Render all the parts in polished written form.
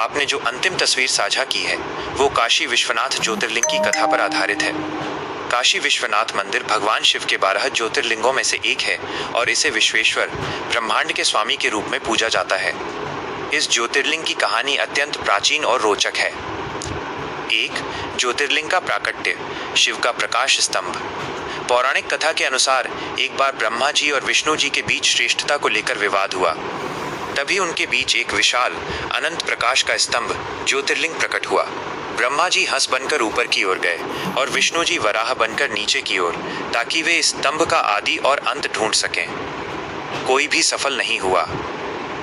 आपने जो अंतिम तस्वीर साझा की है वो काशी विश्वनाथ ज्योतिर्लिंग की कथा पर आधारित है। काशी विश्वनाथ मंदिर भगवान शिव के 12 ज्योतिर्लिंगों में से एक है और इसे विश्वेश्वर ब्रह्मांड के स्वामी के रूप में पूजा जाता है। इस ज्योतिर्लिंग की कहानी अत्यंत प्राचीन और रोचक है। 1 ज्योतिर्लिंग का प्राकट्य, शिव का प्रकाश स्तंभ। पौराणिक कथा के अनुसार एक बार ब्रह्मा जी और विष्णु जी के बीच श्रेष्ठता को लेकर विवाद हुआ। तभी उनके बीच एक विशाल अनंत प्रकाश का स्तंभ ज्योतिर्लिंग प्रकट हुआ। ब्रह्मा जी हंस बनकर ऊपर की ओर गए और विष्णु जी वराह बनकर नीचे की ओर, ताकि वे इस स्तंभ का आदि और अंत ढूंढ सकें। कोई भी सफल नहीं हुआ।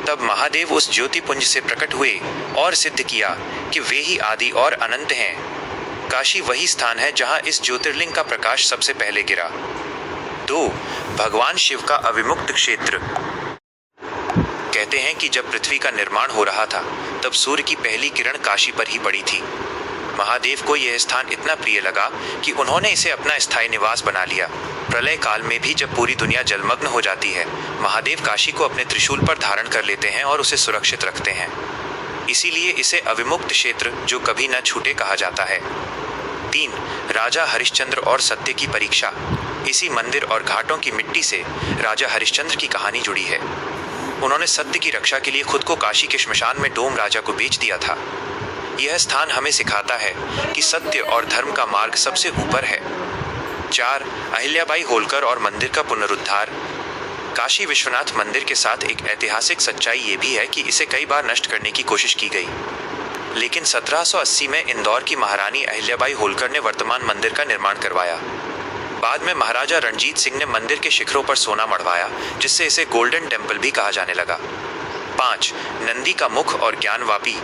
तब महादेव उस ज्योतिपुंज से प्रकट हुए और सिद्ध किया कि वे ही आदि और अनंत हैं। काशी वही स्थान है जहां इस ज्योतिर्लिंग का प्रकाश सबसे पहले गिरा। 2 भगवान शिव का अविमुक्त क्षेत्र। कहते हैं कि जब पृथ्वी का निर्माण हो रहा था तब सूर्य की पहली किरण काशी पर ही पड़ी थी। महादेव को यह स्थान इतना प्रिय लगा कि उन्होंने इसे अपना स्थायी निवास बना लिया। प्रलय काल में भी जब पूरी दुनिया जलमग्न हो जाती है, महादेव काशी को अपने त्रिशूल पर धारण कर लेते हैं और उसे सुरक्षित रखते हैं। इसीलिए इसे अविमुक्त क्षेत्र जो कभी न छूटे कहा जाता है। 3 राजा हरिश्चंद्र और सत्य की परीक्षा। इसी मंदिर और घाटों की मिट्टी से राजा हरिश्चंद्र की कहानी जुड़ी है। उन्होंने सत्य की रक्षा के लिए खुद को काशी के श्मशान में डोम राजा को बेच दिया था। यह स्थान हमें सिखाता है कि सत्य और धर्म का मार्ग सबसे ऊपर है। 4 अहिल्याबाई होलकर और मंदिर का पुनरुद्धार। काशी विश्वनाथ मंदिर के साथ एक ऐतिहासिक सच्चाई ये भी है कि इसे कई बार नष्ट करने की कोशिश की गई, लेकिन 1780 में इंदौर की महारानी अहिल्याबाई होलकर ने वर्तमान मंदिर का निर्माण करवाया। बाद में महाराजा रणजीत सिंह ने मंदिर के शिखरों पर सोना मढ़वाया, जिससे इसे गोल्डन टेम्पल भी कहा जाने लगा। 5 नंदी का मुख और ज्ञानवापी।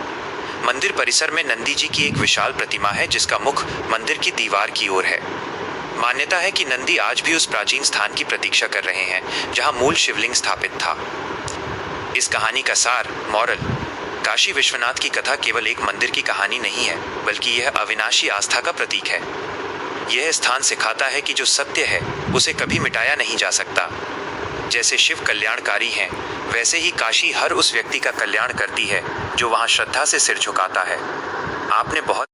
मंदिर परिसर में नंदी जी की एक विशाल प्रतिमा है जिसका मुख मंदिर की दीवार की ओर है। मान्यता है कि नंदी आज भी उस प्राचीन स्थान की प्रतीक्षा कर रहे हैं जहां मूल शिवलिंग स्थापित था। इस कहानी का सार, मॉरल। काशी विश्वनाथ की कथा केवल एक मंदिर की कहानी नहीं है, बल्कि यह अविनाशी आस्था का प्रतीक है। यह स्थान सिखाता है कि जो सत्य है उसे कभी मिटाया नहीं जा सकता। जैसे शिव कल्याणकारी हैं, वैसे ही काशी हर उस व्यक्ति का कल्याण करती है जो वहां श्रद्धा से सिर झुकाता है। आपने बहुत